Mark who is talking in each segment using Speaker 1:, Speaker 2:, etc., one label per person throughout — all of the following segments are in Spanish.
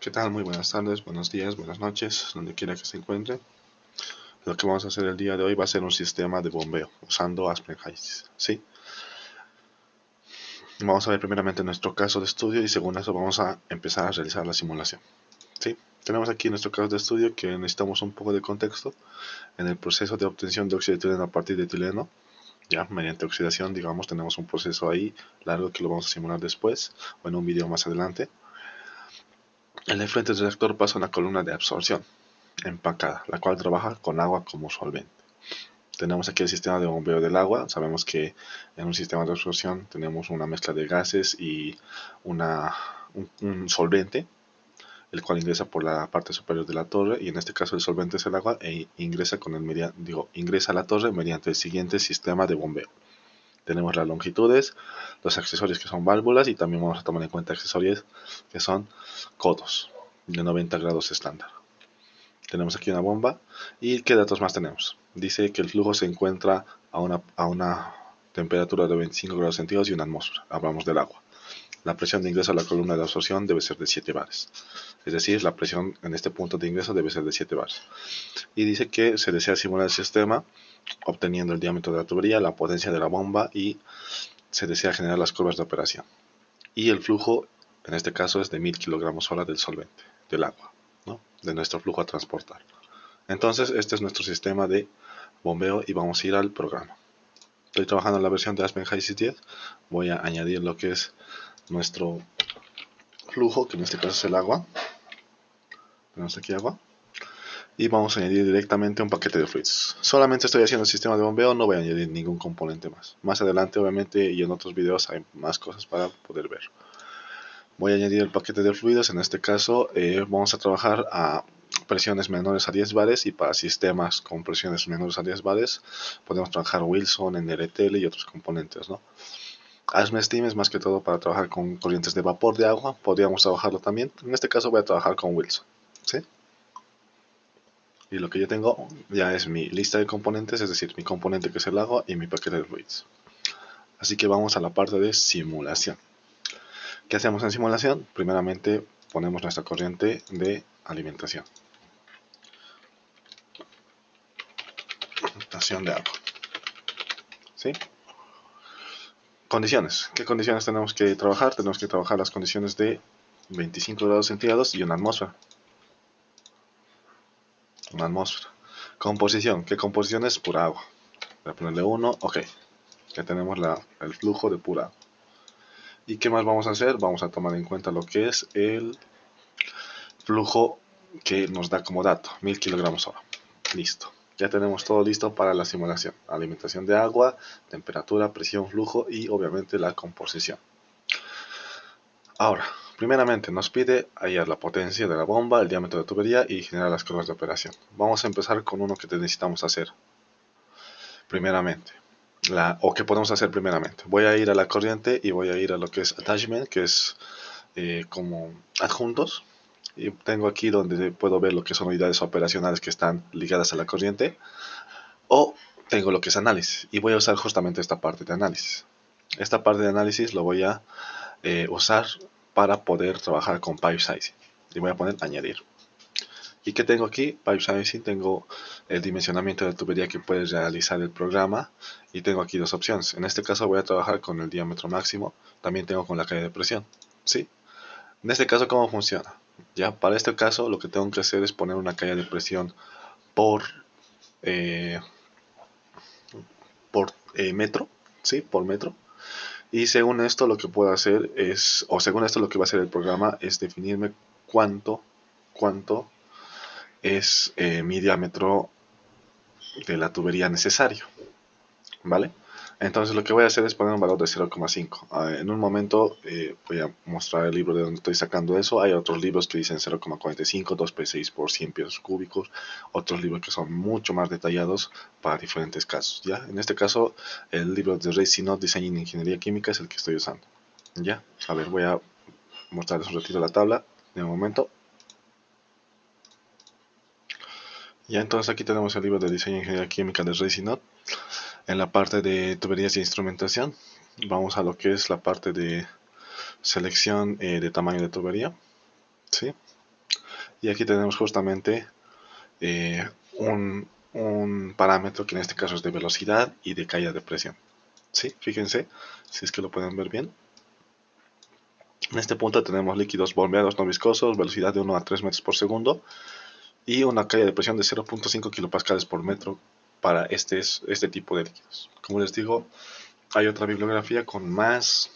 Speaker 1: ¿Qué tal? Muy buenas tardes, buenos días, buenas noches, donde quiera que se encuentre. Lo que vamos a hacer el día de hoy va a ser un sistema de bombeo usando Aspen-High. ¿Sí? Vamos a ver primeramente nuestro caso de estudio y según eso vamos a empezar a realizar la simulación. ¿Sí? Tenemos aquí nuestro caso de estudio que necesitamos un poco de contexto en el proceso de obtención de óxido de etileno a partir de etileno. Ya, mediante oxidación, digamos, tenemos un proceso ahí largo que lo vamos a simular después o en un video más adelante. El efluente del reactor pasa a una columna de absorción empacada, la cual trabaja con agua como solvente. Tenemos aquí el sistema de bombeo del agua. Sabemos que en un sistema de absorción tenemos una mezcla de gases y un solvente, el cual ingresa por la parte superior de la torre, y en este caso el solvente es el agua e ingresa ingresa a la torre mediante el siguiente sistema de bombeo. Tenemos las longitudes, los accesorios que son válvulas, y también vamos a tomar en cuenta accesorios que son codos de 90 grados estándar. Tenemos aquí una bomba. ¿Y qué datos más tenemos? Dice que el flujo se encuentra a una temperatura de 25 grados centígrados y una atmósfera. Hablamos del agua. La presión de ingreso a la columna de absorción debe ser de 7 bares. Es decir, la presión en este punto de ingreso debe ser de 7 bares. Y dice que se desea simular el sistema obteniendo el diámetro de la tubería, la potencia de la bomba, y se desea generar las curvas de operación. Y el flujo, en este caso, es de 1000 kilogramos hora del solvente, del agua, ¿no? De nuestro flujo a transportar. Entonces este es nuestro sistema de bombeo y vamos a ir al programa. Estoy trabajando en la versión de Aspen-High 10. Voy a añadir lo que es nuestro flujo, que en este caso es el agua. Tenemos aquí agua. Y vamos a añadir directamente un paquete de fluidos. Solamente estoy haciendo el sistema de bombeo, no voy a añadir ningún componente más. Más adelante, obviamente, y en otros videos hay más cosas para poder ver. Voy a añadir el paquete de fluidos. En este caso vamos a trabajar a presiones menores a 10 bares, y para sistemas con presiones menores a 10 bares podemos trabajar Wilson, NRTL y otros componentes, ¿no? Aspen Steam es más que todo para trabajar con corrientes de vapor de agua. Podríamos trabajarlo también. En este caso voy a trabajar con Wilson, ¿sí? Y lo que yo tengo ya es mi lista de componentes, es decir, mi componente que es el agua y mi paquete de fluidos. Así que vamos a la parte de simulación. ¿Qué hacemos en simulación? Primeramente ponemos nuestra corriente de alimentación. Alimentación de agua. ¿Sí? Condiciones. ¿Qué condiciones tenemos que trabajar? Tenemos que trabajar las condiciones de 25 grados centígrados y una atmósfera. Una atmósfera. Composición. ¿Qué composición es? Pura agua. Voy a ponerle 1. Ok. Ya tenemos el flujo de pura agua. ¿Y qué más vamos a hacer? Vamos a tomar en cuenta lo que es el flujo que nos da como dato, 1000 kilogramos hora. Listo. Ya tenemos todo listo para la simulación. Alimentación de agua, temperatura, presión, flujo y obviamente la composición. Ahora, primeramente nos pide hallar la potencia de la bomba, el diámetro de la tubería y generar las curvas de operación. Vamos a empezar con uno que necesitamos hacer primeramente. O que podemos hacer primeramente. Voy a ir a la corriente y voy a ir a lo que es attachment, que es como adjuntos. Y tengo aquí donde puedo ver lo que son unidades operacionales que están ligadas a la corriente. O tengo lo que es análisis. Y voy a usar justamente esta parte de análisis. Esta parte de análisis lo voy a usar para poder trabajar con pipe sizing. Y voy a poner añadir. ¿Y qué tengo aquí? Pipe sizing, tengo el dimensionamiento de la tubería que puede realizar el programa. Y tengo aquí dos opciones. En este caso voy a trabajar con el diámetro máximo. También tengo con la calle de presión. ¿Sí? En este caso, ¿cómo funciona? Ya, para este caso lo que tengo que hacer es poner una calle de presión por, eh, metro. ¿Sí? Por metro. Y según esto lo que puedo hacer es, o según esto lo que va a hacer el programa es definirme cuánto es mi diámetro de la tubería necesario, ¿vale? Entonces lo que voy a hacer es poner un valor de 0,5. En un momento voy a mostrar el libro de donde estoy sacando eso. Hay otros libros que dicen 0,45, 2P6 por 100 pies cúbicos. Otros libros que son mucho más detallados para diferentes casos. ¿Ya? En este caso el libro de Ray Sinot, Diseño en Ingeniería Química, es el que estoy usando. ¿Ya? A ver, voy a mostrarles un ratito la tabla de un momento. Ya, entonces aquí tenemos el libro de Diseño en Ingeniería Química de Ray Sinot. En la parte de tuberías e instrumentación vamos a lo que es la parte de selección de tamaño de tubería, ¿sí? Y aquí tenemos justamente un parámetro que en este caso es de velocidad y de caída de presión. ¿Sí? Fíjense, si es que lo pueden ver bien. En este punto tenemos líquidos bombeados no viscosos, velocidad de 1 a 3 metros por segundo y una caída de presión de 0.5 kilopascales por metro para este tipo de líquidos. Como les digo, hay otra bibliografía con más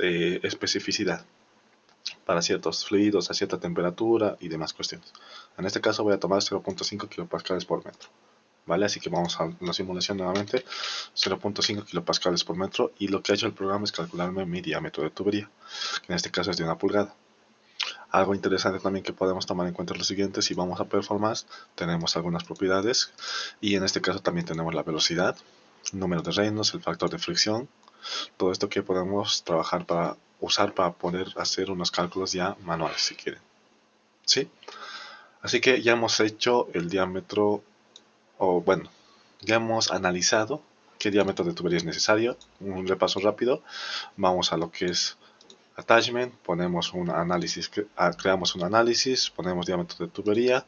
Speaker 1: especificidad para ciertos fluidos a cierta temperatura y demás cuestiones. En este caso voy a tomar 0.5 kilopascales por metro. ¿Vale? Así que vamos a la simulación nuevamente, 0.5 kilopascales por metro, y lo que ha hecho el programa es calcularme mi diámetro de tubería, que en este caso es de 1 pulgada. Algo interesante también que podemos tomar en cuenta es lo siguiente: si vamos a performance, tenemos algunas propiedades, y en este caso también tenemos la velocidad, número de Reynolds, el factor de fricción, todo esto que podemos trabajar para usar para poder hacer unos cálculos ya manuales si quieren. ¿Sí? Así que ya hemos hecho el diámetro, o bueno, ya hemos analizado qué diámetro de tubería es necesario. Un repaso rápido. Vamos a lo que es attachment, ponemos un análisis, creamos un análisis, ponemos diámetro de tubería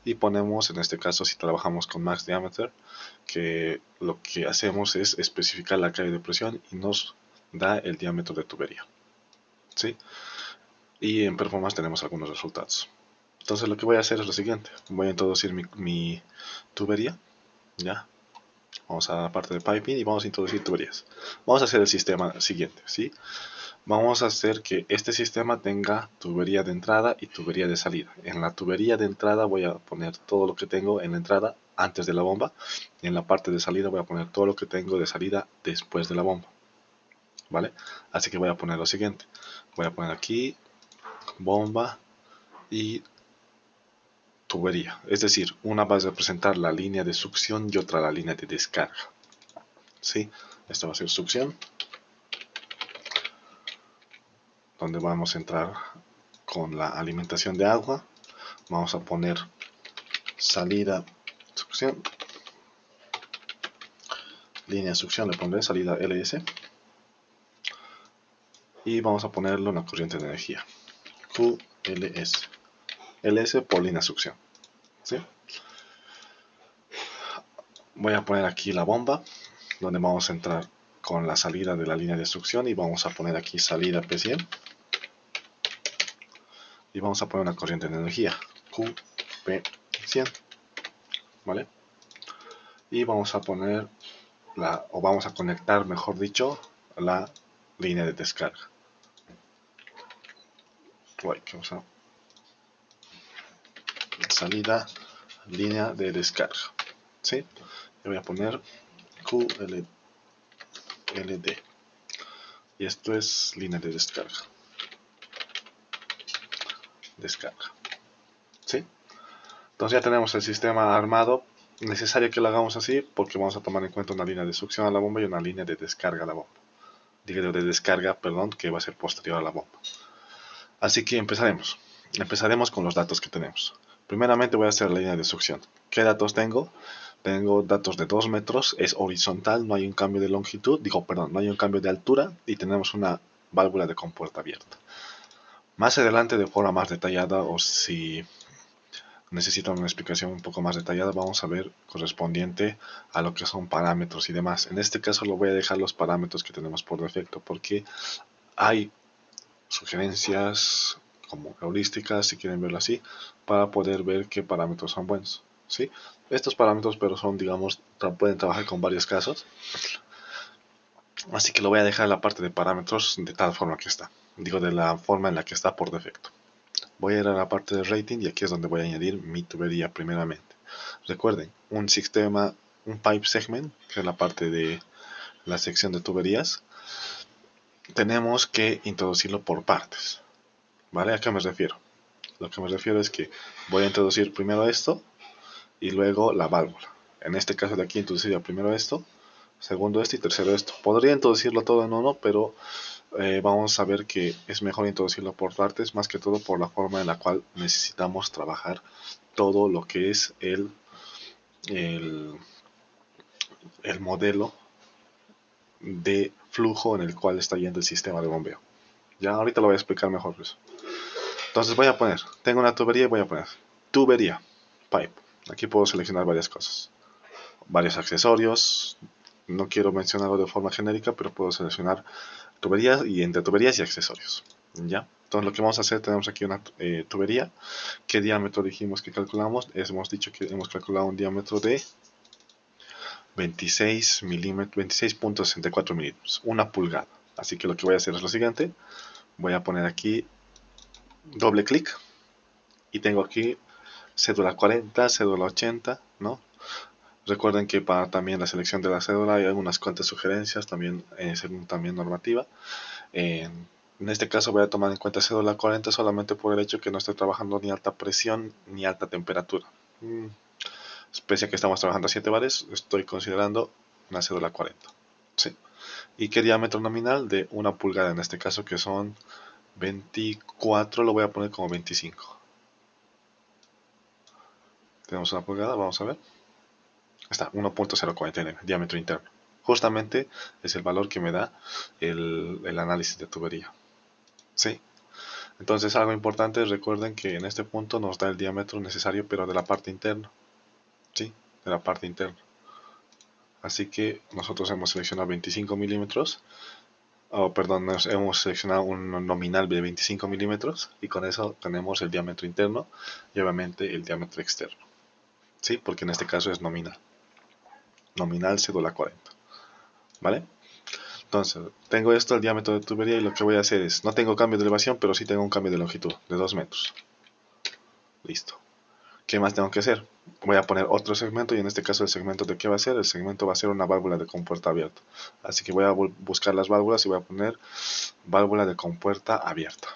Speaker 1: y ponemos, en este caso si trabajamos con max diameter, que lo que hacemos es especificar la caída de presión y nos da el diámetro de tubería. ¿Sí? Y en performance tenemos algunos resultados. Entonces lo que voy a hacer es lo siguiente: voy a introducir mi tubería. Ya, vamos a la parte de piping y vamos a introducir tuberías. Vamos a hacer el sistema siguiente, ¿sí? Vamos a hacer que este sistema tenga tubería de entrada y tubería de salida. En la tubería de entrada voy a poner todo lo que tengo en la entrada antes de la bomba, y en la parte de salida voy a poner todo lo que tengo de salida después de la bomba. ¿Vale? Así que voy a poner lo siguiente: voy a poner aquí bomba y tubería, es decir, una va a representar la línea de succión y otra la línea de descarga. ¿Sí? Esto va a ser succión, donde vamos a entrar con la alimentación de agua. Vamos a poner salida succión, línea de succión, le pondré salida LS, y vamos a ponerle una corriente de energía QLS, LS por línea de succión. ¿Sí? Voy a poner aquí la bomba, donde vamos a entrar con la salida de la línea de succión, y vamos a poner aquí salida P100, y vamos a poner una corriente de energía QP100. ¿Vale? Y vamos a poner o vamos a conectar, mejor dicho, la línea de descarga. Salida, línea de descarga. ¿Sí? Yo voy a poner QLD, y esto es línea de descarga. ¿Sí? Entonces ya tenemos el sistema armado. Necesario que lo hagamos así porque vamos a tomar en cuenta una línea de succión a la bomba y una línea de descarga a la bomba. Digo, de descarga, perdón, que va a ser posterior a la bomba. Así que empezaremos. Empezaremos con los datos que tenemos. Primeramente voy a hacer la línea de succión. ¿Qué datos tengo? Tengo datos de 2 metros, es horizontal, no hay un cambio de longitud, no hay un cambio de altura, y tenemos una válvula de compuerta abierta. Más adelante, de forma más detallada, o si necesitan una explicación un poco más detallada, vamos a ver correspondiente a lo que son parámetros y demás. En este caso lo voy a dejar los parámetros que tenemos por defecto, porque hay sugerencias como heurísticas, si quieren verlo así, para poder ver qué parámetros son buenos. ¿Sí? Estos parámetros, pero son, digamos, pueden trabajar con varios casos, así que lo voy a dejar en la parte de parámetros de tal forma que está, digo, de la forma en la que está por defecto. Voy a ir a la parte de rating, y aquí es donde voy a añadir mi tubería primeramente. Recuerden, un sistema, un pipe segment, que es la parte de la sección de tuberías, tenemos que introducirlo por partes. ¿Vale? ¿A qué me refiero? Lo que me refiero es que voy a introducir primero esto y luego la válvula. En este caso de aquí introduciría primero esto, segundo esto y tercero esto. Podría introducirlo todo en uno, pero vamos a ver que es mejor introducirlo por partes, más que todo por la forma en la cual necesitamos trabajar todo lo que es el modelo de flujo en el cual está yendo el sistema de bombeo. Ya ahorita lo voy a explicar mejor eso. Entonces voy a poner, tengo una tubería y voy a poner tubería, pipe. Aquí puedo seleccionar varias cosas, varios accesorios. No quiero mencionarlo de forma genérica, pero puedo seleccionar tuberías y entre tuberías y accesorios. ¿Ya? Entonces lo que vamos a hacer, tenemos aquí una tubería. ¿Qué diámetro dijimos que calculamos? Hemos dicho que hemos calculado un diámetro de 26 milímetros, 26.64 milímetros, una pulgada. Así que lo que voy a hacer es lo siguiente. Voy a poner aquí doble clic y tengo aquí cédula 40, cédula 80, ¿no? Recuerden que para también la selección de la cédula hay algunas cuantas sugerencias, también según también normativa. En este caso voy a tomar en cuenta cédula 40 solamente por el hecho que no estoy trabajando ni alta presión ni alta temperatura. Pese a que estamos trabajando a 7 bares, estoy considerando una cédula 40. ¿Sí? ¿Y qué diámetro nominal? De una pulgada en este caso, que son 24, lo voy a poner como 25. Tenemos una pulgada, vamos a ver. Está, 1.049, diámetro interno. Justamente es el valor que me da el análisis de tubería. ¿Sí? Entonces algo importante, recuerden que en este punto nos da el diámetro necesario, pero de la parte interna. ¿Sí? De la parte interna. Así que nosotros hemos seleccionado 25 milímetros. Perdón, hemos seleccionado un nominal de 25 milímetros y con eso tenemos el diámetro interno y obviamente el diámetro externo. ¿Sí? Porque en este caso es nominal. Nominal cédula 40. ¿Vale? Entonces, tengo esto, el diámetro de tubería, y lo que voy a hacer es, no tengo cambio de elevación, pero sí tengo un cambio de longitud, de 2 metros. Listo. ¿Qué más tengo que hacer? Voy a poner otro segmento, y en este caso el segmento de qué va a ser, el segmento va a ser una válvula de compuerta abierta. Así que voy a buscar las válvulas y voy a poner válvula de compuerta abierta.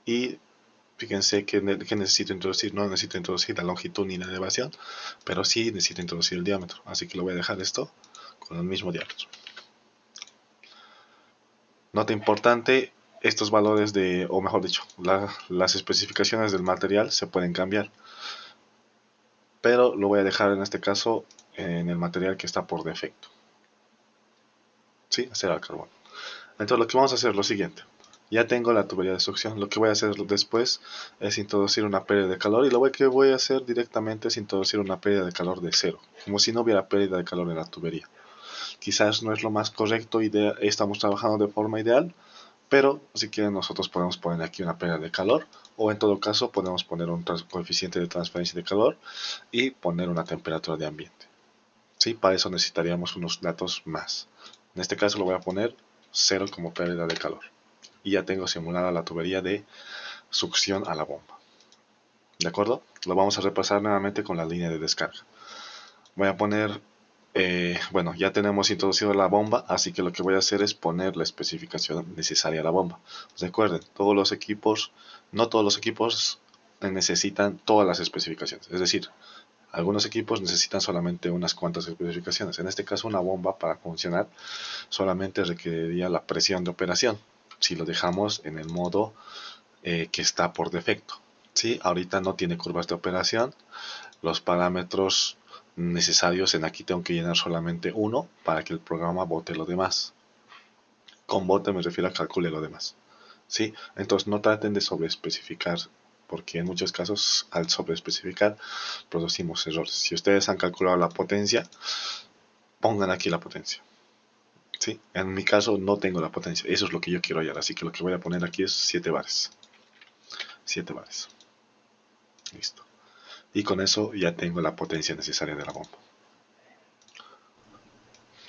Speaker 1: Y fíjense que necesito introducir, no necesito introducir la longitud ni la elevación, pero sí necesito introducir el diámetro. Así que lo voy a dejar esto con el mismo diámetro. Nota importante, estos valores de, o mejor dicho, las especificaciones del material se pueden cambiar. Pero lo voy a dejar en este caso en el material que está por defecto. ¿Sí? Acero al carbón. Entonces lo que vamos a hacer es lo siguiente. Ya tengo la tubería de succión. Lo que voy a hacer después es introducir una pérdida de calor. Y lo que voy a hacer directamente es introducir una pérdida de calor de cero. Como si no hubiera pérdida de calor en la tubería. Quizás no es lo más correcto y estamos trabajando de forma ideal. Pero si quieren nosotros podemos poner aquí una pérdida de calor. O en todo caso podemos poner un coeficiente de transferencia de calor. Y poner una temperatura de ambiente. ¿Sí? Para eso necesitaríamos unos datos más. En este caso lo voy a poner 0 como pérdida de calor. Y ya tengo simulada la tubería de succión a la bomba. ¿De acuerdo? Lo vamos a repasar nuevamente con la línea de descarga. Voy a poner, bueno, ya tenemos introducido la bomba, así que lo que voy a hacer es poner la especificación necesaria a la bomba. Recuerden, todos los equipos, no todos los equipos necesitan todas las especificaciones. Es decir, algunos equipos necesitan solamente unas cuantas especificaciones. En este caso, una bomba para funcionar solamente requeriría la presión de operación. Si lo dejamos en el modo que está por defecto. ¿Sí? Ahorita no tiene curvas de operación. Los parámetros necesarios en aquí tengo que llenar solamente uno para que el programa bote lo demás. Con bote me refiero a calcule lo demás. ¿Sí? Entonces no traten de sobreespecificar, porque en muchos casos al sobreespecificar producimos errores. Si ustedes han calculado la potencia, pongan aquí la potencia. ¿Sí? En mi caso no tengo la potencia, eso es lo que yo quiero hallar, así que lo que voy a poner aquí es 7 bares. 7 bares. Listo. Y con eso ya tengo la potencia necesaria de la bomba.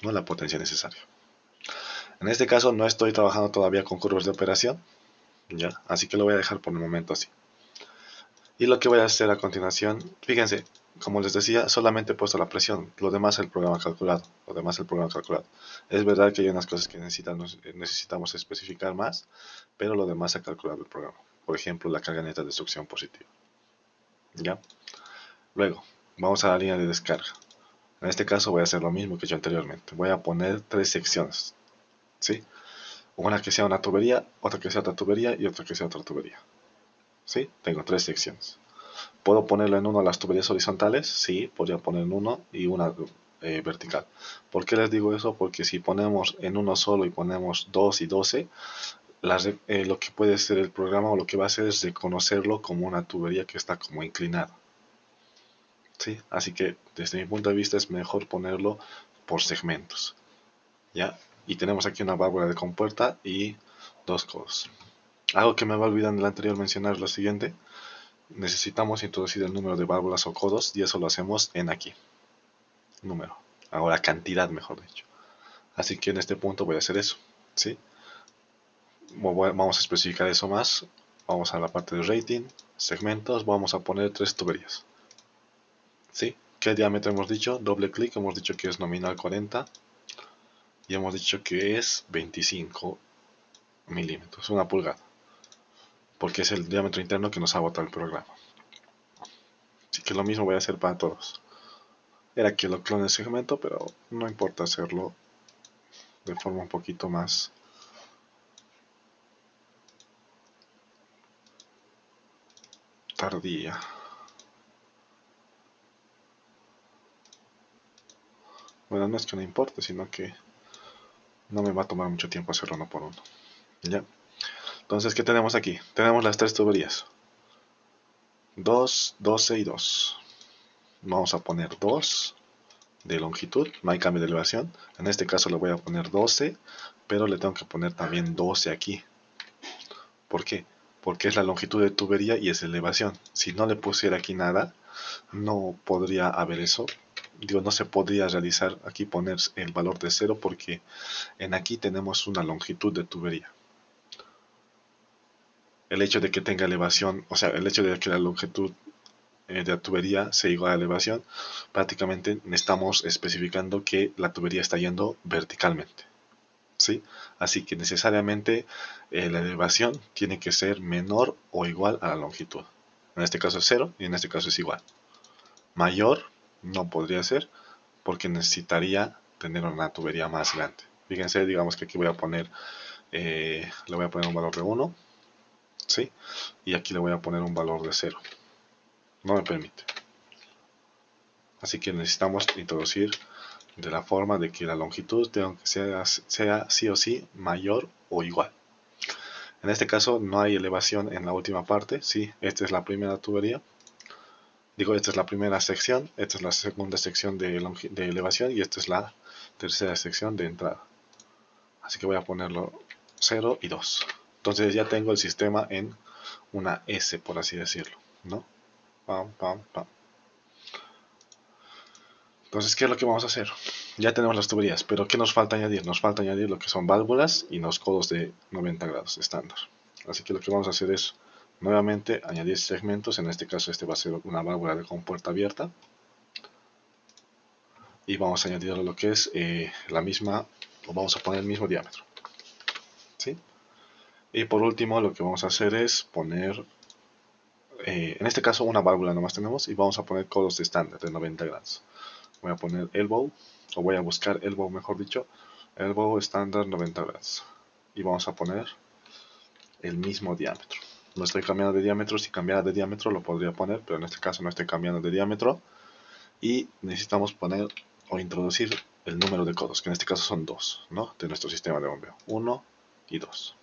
Speaker 1: No la potencia necesaria. En este caso no estoy trabajando todavía con curvas de operación, ¿ya? Así que lo voy a dejar por el momento así. Y lo que voy a hacer a continuación, fíjense, como les decía, solamente he puesto la presión, lo demás el programa calculado, lo demás el programa calculado. Es verdad que hay unas cosas que necesitamos especificar más, pero lo demás ha calculado el programa. Por ejemplo, la carga neta de succión positiva. ¿Ya? Luego, vamos a la línea de descarga. En este caso voy a hacer lo mismo que yo anteriormente. Voy a poner 3 secciones. ¿Sí? Una que sea una tubería, otra que sea otra tubería y otra que sea otra tubería. ¿Sí? Tengo 3 secciones. ¿Puedo ponerlo en uno las tuberías horizontales? Sí, podría poner en uno y una vertical. ¿Por qué les digo eso? Porque si ponemos en uno solo y ponemos 2 y 12, lo que puede ser el programa o lo que va a hacer es reconocerlo como una tubería que está como inclinada. ¿Sí? Así que desde mi punto de vista es mejor ponerlo por segmentos. ¿Ya? Y tenemos aquí una válvula de compuerta y dos codos. Algo que me va olvidando en el anterior mencionar es lo siguiente. Necesitamos introducir el número de válvulas o codos y eso lo hacemos en aquí. Número. Ahora cantidad, mejor dicho. Así que en este punto voy a hacer eso. ¿Sí? Vamos a especificar eso más. Vamos a la parte de rating, segmentos, vamos a poner 3 tuberías. ¿Sí? ¿Qué diámetro hemos dicho? Doble clic, hemos dicho que es nominal 40 y hemos dicho que es 25 milímetros, una pulgada, porque es el diámetro interno que nos ha botado el programa. Así que lo mismo voy a hacer para todos. Era que lo clone el segmento, pero no importa hacerlo de forma un poquito más tardía. Bueno, no es que no importe, sino que no me va a tomar mucho tiempo hacerlo uno por uno. ¿Ya? Entonces, ¿qué tenemos aquí? Tenemos las 3 tuberías. 2, 12 y 2. Vamos a poner 2 de longitud, no hay cambio de elevación. En este caso le voy a poner 12, pero le tengo que poner también 12 aquí. ¿Por qué? Porque es la longitud de tubería y es elevación. Si no le pusiera aquí nada, no podría haber eso. Digo, no se podría realizar aquí poner el valor de 0 porque en aquí tenemos una longitud de tubería. El hecho de que tenga elevación, o sea, el hecho de que la longitud de la tubería sea igual a la elevación, prácticamente estamos especificando que la tubería está yendo verticalmente. ¿Sí? Así que necesariamente la elevación tiene que ser menor o igual a la longitud. En este caso es 0 y en este caso es igual. Mayor no podría ser porque necesitaría tener una tubería más grande. Fíjense, digamos que aquí voy a poner, le voy a poner un valor de 1, ¿sí? Y aquí le voy a poner un valor de 0. No me permite. Así que necesitamos introducir de la forma de que la longitud sea sí o sí mayor o igual. En este caso no hay elevación en la última parte, sí, esta es la primera tubería. Digo, esta es la primera sección, esta es la segunda sección de elevación y esta es la tercera sección de entrada. Así que voy a ponerlo 0 y 2. Entonces ya tengo el sistema en una S, por así decirlo, ¿no? Pam, pam, pam. Entonces, ¿qué es lo que vamos a hacer? Ya tenemos las tuberías, pero ¿qué nos falta añadir? Nos falta añadir lo que son válvulas y los codos de 90 grados estándar. Así que lo que vamos a hacer es nuevamente añadir segmentos. En este caso este va a ser una válvula de compuerta abierta. Y vamos a añadir lo que es la misma, o vamos a poner el mismo diámetro. ¿Sí? Y por último lo que vamos a hacer es poner, en este caso una válvula nomás tenemos y vamos a poner codos de estándar de 90 grados. Voy a poner elbow, o voy a buscar elbow mejor dicho, elbow estándar 90 grados. Y vamos a poner el mismo diámetro. No estoy cambiando de diámetro, si cambiara de diámetro lo podría poner, pero en este caso no estoy cambiando de diámetro. Y necesitamos poner o introducir el número de codos, que en este caso son 2, ¿no? De nuestro sistema de bombeo, 1 y 2.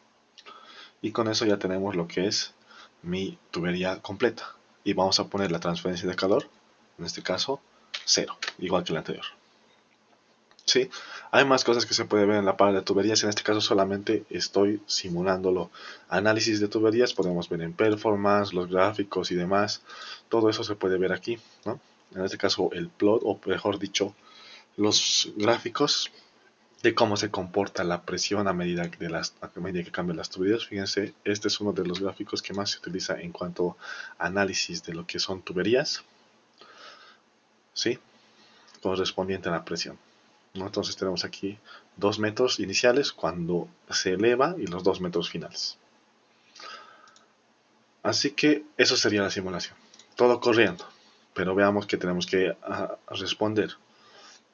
Speaker 1: Y con eso ya tenemos lo que es mi tubería completa. Y vamos a poner la transferencia de calor, en este caso 0, igual que el anterior. Sí, hay más cosas que se puede ver en la parte de tuberías. En este caso solamente estoy simulándolo. Análisis de tuberías podemos ver en performance, los gráficos y demás. Todo eso se puede ver aquí, ¿no? En este caso el plot, o mejor dicho, los gráficos de cómo se comporta la presión a medida que cambian las tuberías. Fíjense, este es uno de los gráficos que más se utiliza en cuanto a análisis de lo que son tuberías, ¿sí? Correspondiente a la presión, ¿no? Entonces tenemos aquí 2 metros iniciales cuando se eleva y los 2 metros finales. Así que eso sería la simulación. Todo corriendo. Pero veamos que tenemos que responder.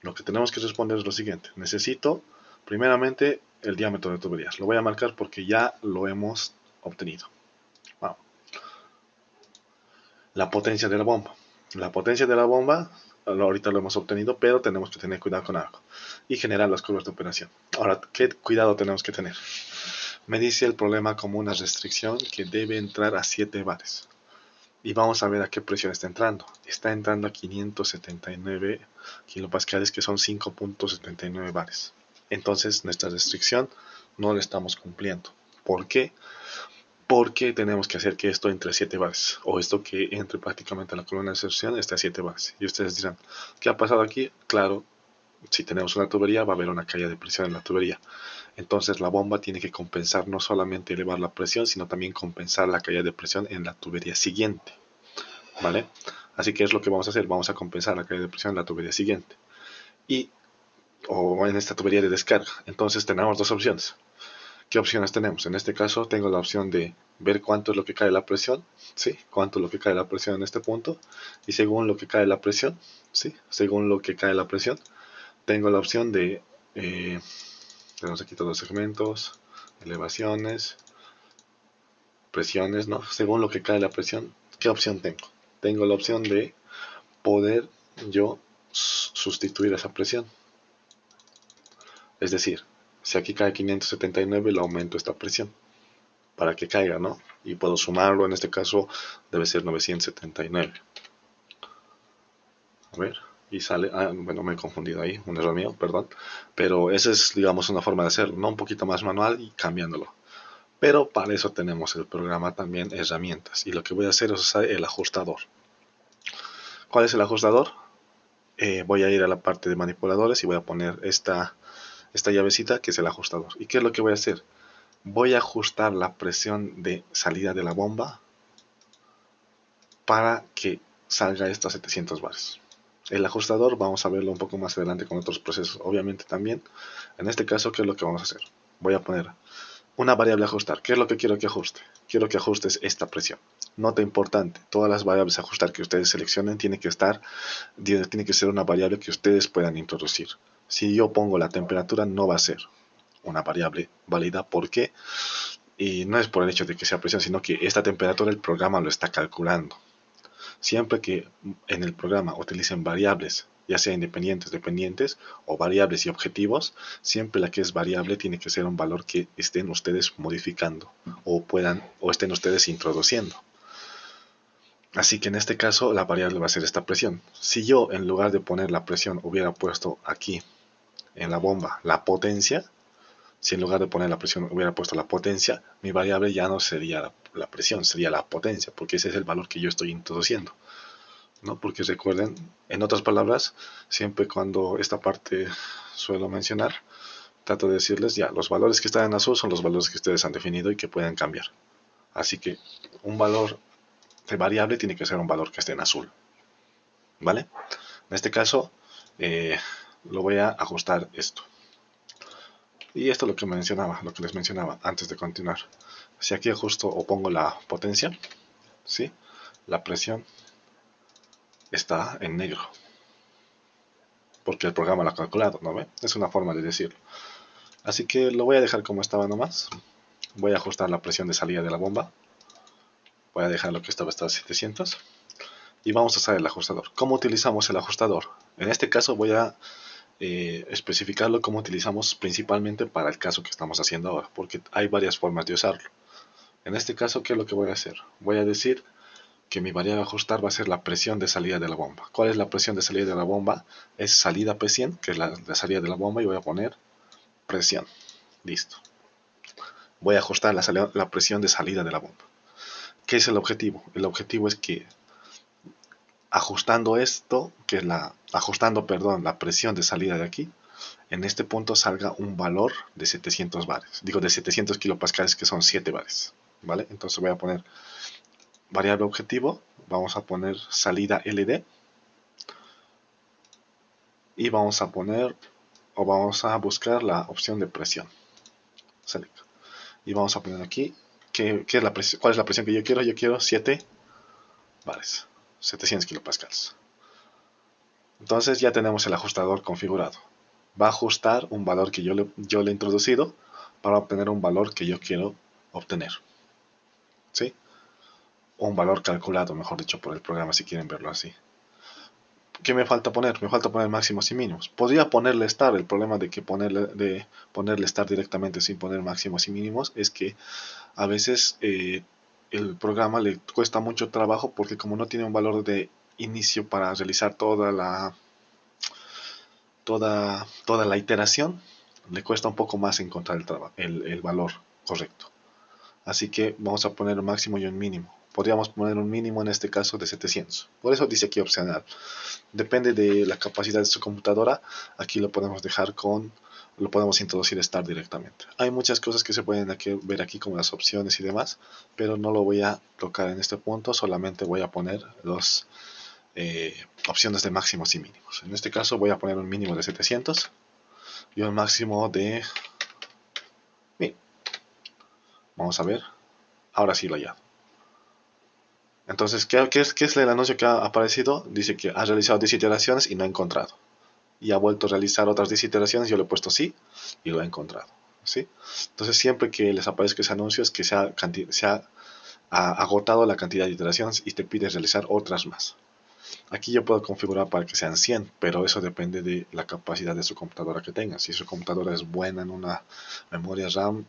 Speaker 1: Lo que tenemos que responder es lo siguiente. Necesito primeramente el diámetro de tuberías. Lo voy a marcar porque ya lo hemos obtenido. Vamos. La potencia de la bomba. La potencia de la bomba ahorita lo hemos obtenido, pero tenemos que tener cuidado con algo y generar las curvas de operación. Ahora, ¿qué cuidado tenemos que tener? Me dice el problema como una restricción que debe entrar a 7 bares. Y vamos a ver a qué presión está entrando. Está entrando a 579 kilopascales, que son 5.79 bares. Entonces nuestra restricción no la estamos cumpliendo. ¿Por qué? Porque tenemos que hacer que esto entre a 7 bares, o esto que entre prácticamente a la columna de inserción esté a 7 bares. Y ustedes dirán, ¿qué ha pasado aquí? Claro, si tenemos una tubería va a haber una caída de presión en la tubería. Entonces la bomba tiene que compensar, no solamente elevar la presión, sino también compensar la caída de presión en la tubería siguiente, ¿vale? Así que es lo que vamos a hacer, vamos a compensar la caída de presión en la tubería siguiente, y o en esta tubería de descarga. Entonces tenemos dos opciones. ¿Qué opciones tenemos? En este caso tengo la opción de ver cuánto es lo que cae la presión, ¿sí? Cuánto es lo que cae la presión en este punto, y según lo que cae la presión, ¿sí? Según lo que cae la presión, tengo la opción de, tenemos aquí todos los segmentos, elevaciones, presiones, ¿no? Según lo que cae la presión, ¿qué opción tengo? Tengo la opción de poder yo sustituir esa presión. Es decir, si aquí cae 579, le aumento esta presión para que caiga, ¿no? Y puedo sumarlo, en este caso debe ser 979. A ver, y sale, bueno, me he confundido ahí, un error mío, perdón. Pero esa es, digamos, una forma de hacerlo, ¿no? Un poquito más manual y cambiándolo. Pero para eso tenemos el programa también, herramientas. Y lo que voy a hacer es usar el ajustador. ¿Cuál es el ajustador? Voy a ir a la parte de manipuladores y voy a poner esta llavecita que es el ajustador. ¿Y qué es lo que voy a hacer? Voy a ajustar la presión de salida de la bomba para que salga esto a 700 bares. El ajustador vamos a verlo un poco más adelante con otros procesos, obviamente también. En este caso, ¿qué es lo que vamos a hacer? Voy a poner una variable a ajustar. ¿Qué es lo que quiero que ajuste? Quiero que ajustes esta presión. Nota importante, todas las variables a ajustar que ustedes seleccionen tiene que ser una variable que ustedes puedan introducir. Si yo pongo la temperatura, no va a ser una variable válida. ¿Por qué? Y no es por el hecho de que sea presión, sino que esta temperatura el programa lo está calculando. Siempre que en el programa utilicen variables, ya sea independientes, dependientes o variables y objetivos, siempre la que es variable tiene que ser un valor que estén ustedes modificando o estén ustedes introduciendo. Así que en este caso la variable va a ser esta presión. Si yo en lugar de poner la presión hubiera puesto aquí en la bomba la potencia, si en lugar de poner la presión hubiera puesto la potencia, mi variable ya no sería la presión, sería la potencia, porque ese es el valor que yo estoy introduciendo, ¿no? Porque recuerden, en otras palabras, siempre cuando esta parte suelo mencionar, trato de decirles ya, los valores que están en azul son los valores que ustedes han definido y que pueden cambiar. Así que un valor de variable tiene que ser un valor que esté en azul, ¿vale? En este caso, lo voy a ajustar esto. Y esto es lo que mencionaba, lo que les mencionaba antes de continuar. Si aquí ajusto o pongo la potencia, ¿sí? La presión está en negro, porque el programa lo ha calculado, ¿no ve? Es una forma de decirlo. Así que lo voy a dejar como estaba nomás. Voy a ajustar la presión de salida de la bomba. Voy a dejar lo que estaba hasta 700. Y vamos a usar el ajustador. ¿Cómo utilizamos el ajustador? En este caso voy a especificarlo como utilizamos principalmente para el caso que estamos haciendo ahora, porque hay varias formas de usarlo. En este caso, ¿qué es lo que voy a hacer? Voy a decir que mi variable a ajustar va a ser la presión de salida de la bomba. ¿Cuál es la presión de salida de la bomba? Es salida P100, que es la salida de la bomba, y voy a poner presión. Listo. Voy a ajustar la presión de salida de la bomba. ¿Qué es el objetivo? El objetivo es que ajustando esto, que es la presión de salida de aquí, en este punto salga un valor de 700 bares. Digo, de 700 kilopascales, que son 7 bares. ¿Vale? Entonces voy a poner variable objetivo, vamos a poner salida LD, y vamos a poner, o vamos a buscar la opción de presión. Select. Y vamos a poner aquí, ¿qué es la presión? ¿Cuál es la presión que yo quiero? Yo quiero 7 bares, 700 kilopascales. Entonces ya tenemos el ajustador configurado. Va a ajustar un valor que yo le he introducido para obtener un valor que yo quiero obtener. ¿Sí? O un valor calculado, mejor dicho, por el programa, si quieren verlo así. ¿qué me falta poner? Me falta poner máximos y mínimos. Podría ponerle star. El problema de ponerle star directamente sin poner máximos y mínimos es que a veces el programa le cuesta mucho trabajo, porque como no tiene un valor de inicio para realizar toda la iteración, le cuesta un poco más encontrar el valor correcto. Así que vamos a poner un máximo y un mínimo. Podríamos poner un mínimo en este caso de 700. Por eso dice aquí opcional. Depende de la capacidad de su computadora. Aquí lo podemos dejar lo podemos introducir star directamente. Hay muchas cosas que se pueden ver aquí, como las opciones y demás, pero no lo voy a tocar en este punto. Solamente voy a poner las opciones de máximos y mínimos. En este caso voy a poner un mínimo de 700 y un máximo de 1000. Vamos a ver. Ahora sí lo hallado. Entonces, ¿qué es el anuncio que ha aparecido? Dice que ha realizado 10 iteraciones y no ha encontrado. Y ha vuelto a realizar otras 10 iteraciones. Yo le he puesto sí y lo ha encontrado. ¿Sí? Entonces, siempre que les aparezca ese anuncio es que se ha agotado la cantidad de iteraciones y te pide realizar otras más. Aquí yo puedo configurar para que sean 100, pero eso depende de la capacidad de su computadora que tenga. Si su computadora es buena en una memoria RAM,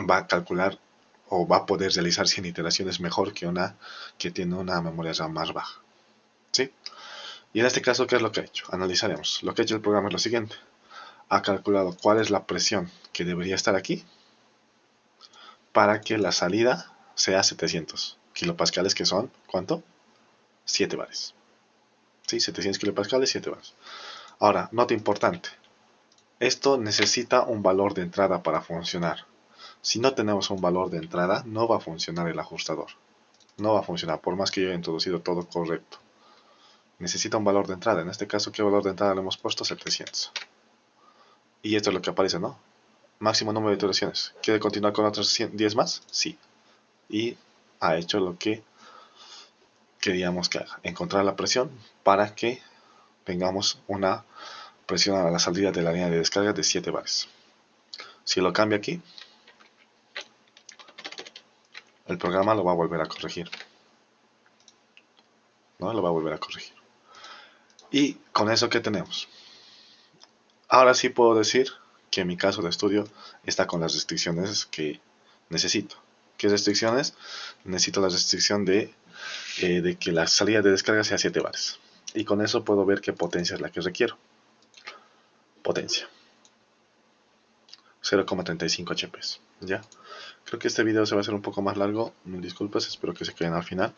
Speaker 1: va a calcular o va a poder realizar 100 iteraciones mejor que una que tiene una memoria RAM más baja. ¿Sí? Y en este caso, ¿qué es lo que ha hecho? Analizaremos. Lo que ha hecho el programa es lo siguiente. Ha calculado cuál es la presión que debería estar aquí para que la salida sea 700 kilopascales, que son, ¿cuánto? 7 bares. ¿Sí? 700 kilopascales, 7 bares. Ahora, nota importante. Esto necesita un valor de entrada para funcionar. Si no tenemos un valor de entrada, no va a funcionar el ajustador. No va a funcionar, por más que yo haya introducido todo correcto. Necesita un valor de entrada. En este caso, ¿qué valor de entrada le hemos puesto? 700. Y esto es lo que aparece, ¿no? Máximo número de iteraciones. ¿Quiere continuar con otros 10 más? Sí. Y ha hecho lo que queríamos que haga. Encontrar la presión para que tengamos una presión a la salida de la línea de descarga de 7 bares. Si lo cambia aquí, el programa lo va a volver a corregir. ¿No? Lo va a volver a corregir. Y con eso, ¿qué tenemos? Ahora sí puedo decir que mi caso de estudio está con las restricciones que necesito. ¿Qué restricciones? Necesito la restricción de que la salida de descarga sea 7 bares. Y con eso puedo ver qué potencia es la que requiero. Potencia. 0,35 HP. ¿Ya? Creo que este video se va a hacer un poco más largo. Mil disculpas, espero que se queden al final.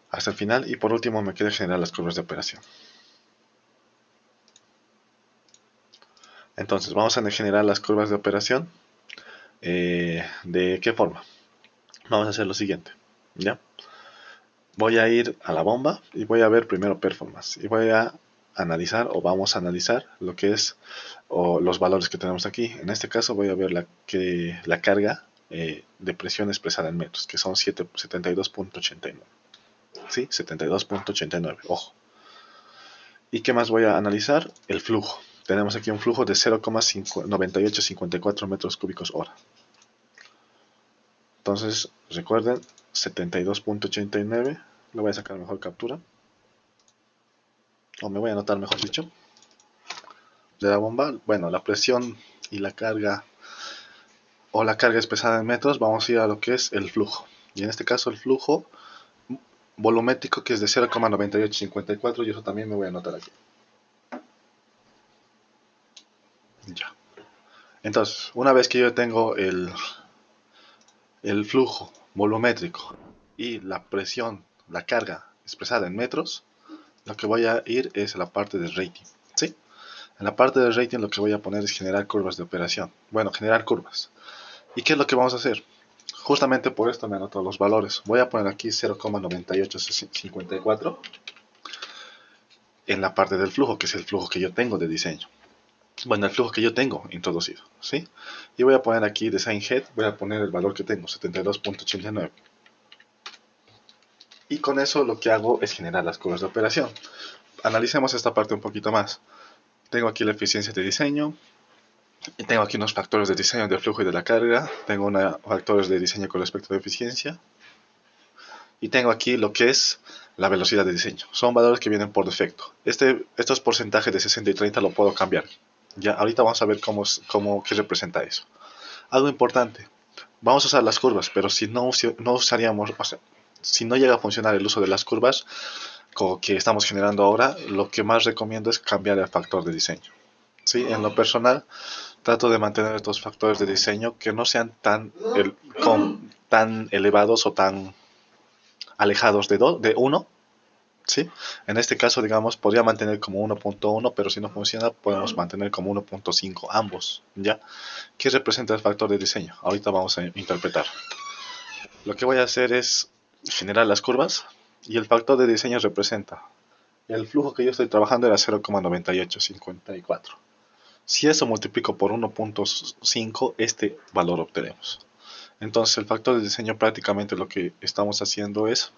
Speaker 1: Hasta el final. Y por último me queda generar las curvas de operación. Entonces vamos a generar las curvas de operación. ¿De qué forma? Vamos a hacer lo siguiente. ¿Ya? Voy a ir a la bomba y voy a ver primero performance. Y voy a analizar, o vamos a analizar, lo que es los valores que tenemos aquí. En este caso voy a ver la carga de presión expresada en metros, que son 72.89. ¿Sí? 72.89, ojo. ¿Y qué más voy a analizar? El flujo. Tenemos aquí un flujo de 0,9854 metros cúbicos hora. Entonces, recuerden, 72.89. Le voy a sacar mejor captura. O me voy a anotar, mejor dicho. De la bomba, bueno, la presión y la carga, o la carga expresada en metros, vamos a ir a lo que es el flujo. Y en este caso el flujo volumétrico, que es de 0,9854, y eso también me voy a anotar aquí. Ya. Entonces, una vez que yo tengo el flujo volumétrico y la presión, la carga expresada en metros, lo que voy a ir es a la parte de rating. ¿Sí? En la parte de rating lo que voy a poner es generar curvas de operación. Bueno, generar curvas. ¿Y qué es lo que vamos a hacer? Justamente por esto me anoto los valores. Voy a poner aquí 0,9854 en la parte del flujo, que es el flujo que yo tengo de diseño. Bueno, el flujo que yo tengo introducido, ¿sí? Y voy a poner aquí design head, voy a poner el valor que tengo, 72.89. Y con eso lo que hago es generar las curvas de operación. Analicemos esta parte un poquito más. Tengo aquí la eficiencia de diseño. Y tengo aquí unos factores de diseño del flujo y de la carga. Tengo unos factores de diseño con respecto a la eficiencia. y tengo aquí lo que es la velocidad de diseño. Son valores que vienen por defecto. Estos porcentajes de 60 y 30 lo puedo cambiar. Ya, ahorita vamos a ver qué representa eso. Algo importante, vamos a usar las curvas, pero si no usaríamos, o sea, si no llega a funcionar el uso de las curvas como que estamos generando ahora, lo que más recomiendo es cambiar el factor de diseño. ¿Sí? En lo personal, trato de mantener estos factores de diseño que no sean tan elevados o tan alejados de 1. ¿Sí? En este caso, digamos, podría mantener como 1.1, pero si no funciona, podemos mantener como 1.5 ambos. ¿Ya? ¿Qué representa el factor de diseño? Ahorita vamos a interpretar. Lo que voy a hacer es generar las curvas y el factor de diseño representa el flujo que yo estoy trabajando era 0,9854. Si eso multiplico por 1.5, este valor obtenemos. Entonces el factor de diseño prácticamente lo que estamos haciendo es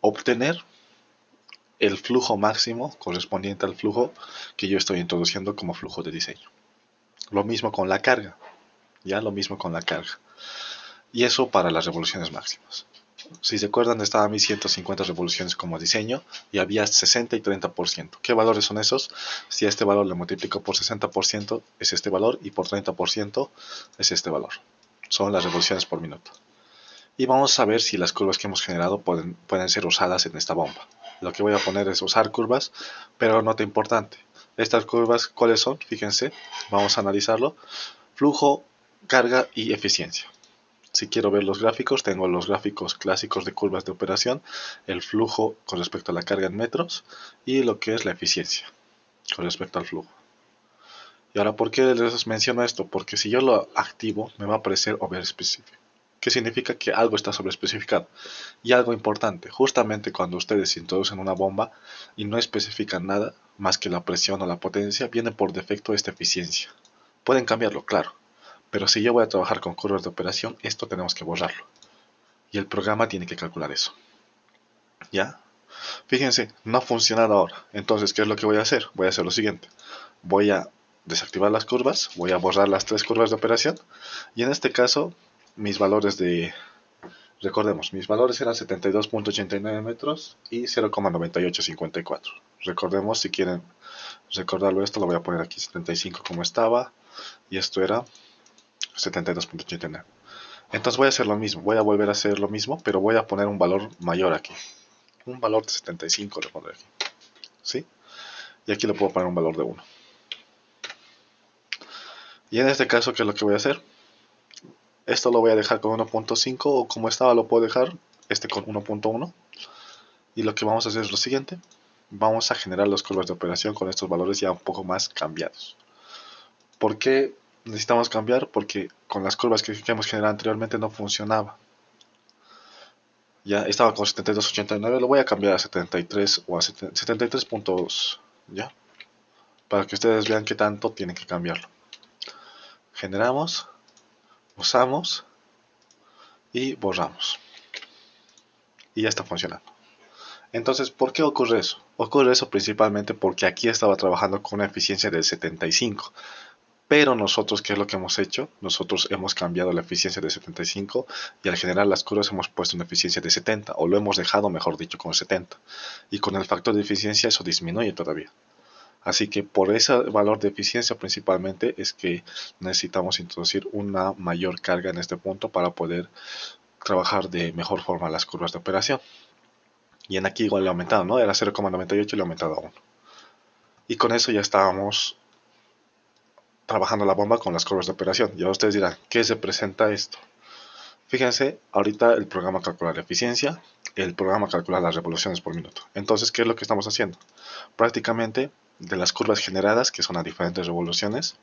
Speaker 1: obtener el flujo máximo correspondiente al flujo que yo estoy introduciendo como flujo de diseño. Lo mismo con la carga, ya lo mismo con la carga. Y eso para las revoluciones máximas. Si se acuerdan, estaba a 1150 revoluciones como diseño y había 60 y 30%. ¿Qué valores son esos? Si a este valor le multiplico por 60% es este valor y por 30% es este valor. Son las revoluciones por minuto. Y vamos a ver si las curvas que hemos generado pueden ser usadas en esta bomba. Lo que voy a poner es usar curvas, pero nota importante. Estas curvas, ¿cuáles son? Fíjense, vamos a analizarlo. Flujo, carga y eficiencia. Si quiero ver los gráficos, tengo los gráficos clásicos de curvas de operación, el flujo con respecto a la carga en metros y lo que es la eficiencia con respecto al flujo. Y ahora, ¿por qué les menciono esto? Porque si yo lo activo, me va a aparecer overspecific. ¿Qué significa? Que algo está sobreespecificado. Y algo importante, justamente cuando ustedes introducen una bomba y no especifican nada más que la presión o la potencia, viene por defecto esta eficiencia. Pueden cambiarlo, claro. Pero si yo voy a trabajar con curvas de operación, esto tenemos que borrarlo. Y el programa tiene que calcular eso. ¿Ya? Fíjense, no ha funcionado ahora. Entonces, ¿qué es lo que voy a hacer? Voy a hacer lo siguiente. Voy a desactivar las curvas, voy a borrar las 3 curvas de operación. Y en este caso, mis valores recordemos, mis valores eran 72.89 metros y 0,9854. Recordemos, si quieren recordarlo esto, lo voy a poner aquí 75 como estaba. Y esto era 72.89. Entonces voy a hacer lo mismo, voy a volver a hacer lo mismo, pero voy a poner un valor mayor aquí. Un valor de 75 le pondré aquí. ¿Sí? Y aquí le puedo poner un valor de 1. Y en este caso, ¿qué es lo que voy a hacer? Esto lo voy a dejar con 1.5 o como estaba lo puedo dejar con 1.1. Y lo que vamos a hacer es lo siguiente. Vamos a generar las curvas de operación con estos valores ya un poco más cambiados. ¿Por qué necesitamos cambiar? Porque con las curvas que hemos generado anteriormente no funcionaba. Ya estaba con 72.89, lo voy a cambiar a 73 o a 73.2, ¿ya? Para que ustedes vean qué tanto tienen que cambiarlo. Generamos, usamos y borramos. Y ya está funcionando. Entonces, ¿por qué ocurre eso? Ocurre eso principalmente porque aquí estaba trabajando con una eficiencia del 75. Pero nosotros, ¿qué es lo que hemos hecho? Nosotros hemos cambiado la eficiencia de 75 y al generar las curvas hemos puesto una eficiencia de 70, o lo hemos dejado, mejor dicho, con 70. Y con el factor de eficiencia eso disminuye todavía. Así que por ese valor de eficiencia principalmente es que necesitamos introducir una mayor carga en este punto para poder trabajar de mejor forma las curvas de operación. Y en aquí igual le he aumentado, ¿no? Era 0,98 y le he aumentado a 1. Y con eso ya estábamos trabajando la bomba con las curvas de operación. Y ahora ustedes dirán, ¿qué se presenta esto? Fíjense, ahorita el programa calcula la eficiencia, el programa calcula las revoluciones por minuto. Entonces, ¿qué es lo que estamos haciendo? Prácticamente, de las curvas generadas, que son a diferentes revoluciones,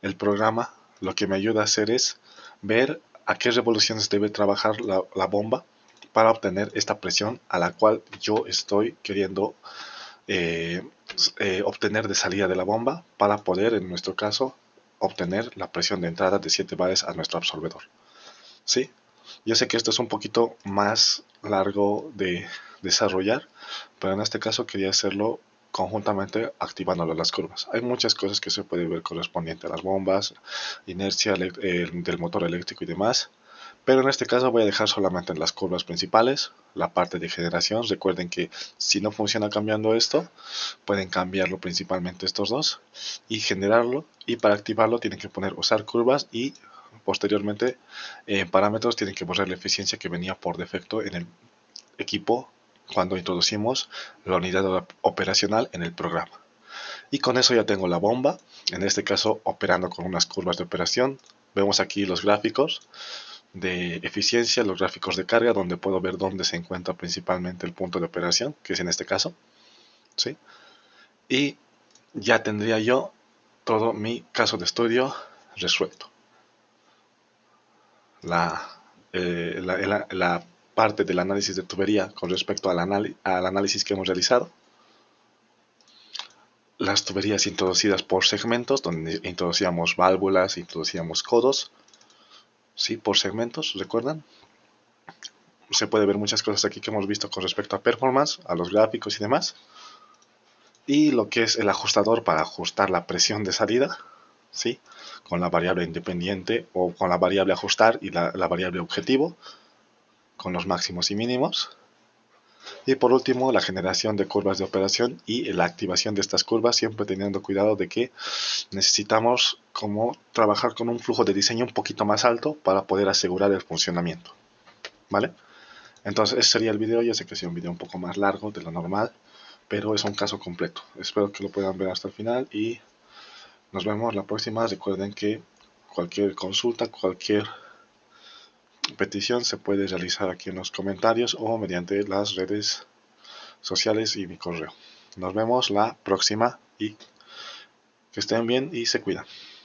Speaker 1: el programa lo que me ayuda a hacer es ver a qué revoluciones debe trabajar la bomba para obtener esta presión a la cual yo estoy queriendo obtener de salida de la bomba para poder, en nuestro caso, obtener la presión de entrada de 7 bares a nuestro absorbedor. ¿Sí? Yo sé que esto es un poquito más largo de desarrollar, pero en este caso quería hacerlo conjuntamente activándolo las curvas. Hay muchas cosas que se puede ver correspondiente a las bombas, inercia del motor eléctrico y demás, pero en este caso voy a dejar solamente en las curvas principales la parte de generación. Recuerden que si no funciona cambiando esto, pueden cambiarlo principalmente estos dos y generarlo, y para activarlo tienen que poner usar curvas y posteriormente en parámetros tienen que borrar la eficiencia que venía por defecto en el equipo cuando introducimos la unidad operacional en el programa. Y con eso ya tengo la bomba, en este caso operando con unas curvas de operación. Vemos aquí los gráficos de eficiencia, los gráficos de carga, donde puedo ver dónde se encuentra principalmente el punto de operación, que es en este caso, ¿sí? Y ya tendría yo todo mi caso de estudio resuelto. La parte del análisis de tubería con respecto al análisis que hemos realizado. Las tuberías introducidas por segmentos, donde introducíamos válvulas, introducíamos codos, ¿sí? Por segmentos, ¿recuerdan? Se puede ver muchas cosas aquí que hemos visto con respecto a performance, a los gráficos y demás. Y lo que es el ajustador para ajustar la presión de salida, ¿sí? Con la variable independiente o con la variable ajustar y la variable objetivo, con los máximos y mínimos. Y por último, la generación de curvas de operación y la activación de estas curvas, siempre teniendo cuidado de que necesitamos como trabajar con un flujo de diseño un poquito más alto para poder asegurar el funcionamiento, ¿vale? Entonces ese sería el video. Yo sé que es un video un poco más largo de lo normal, pero es un caso completo. Espero que lo puedan ver hasta el final y nos vemos la próxima. Recuerden que cualquier consulta, cualquier petición se puede realizar aquí en los comentarios o mediante las redes sociales y mi correo. Nos vemos la próxima y que estén bien y se cuidan.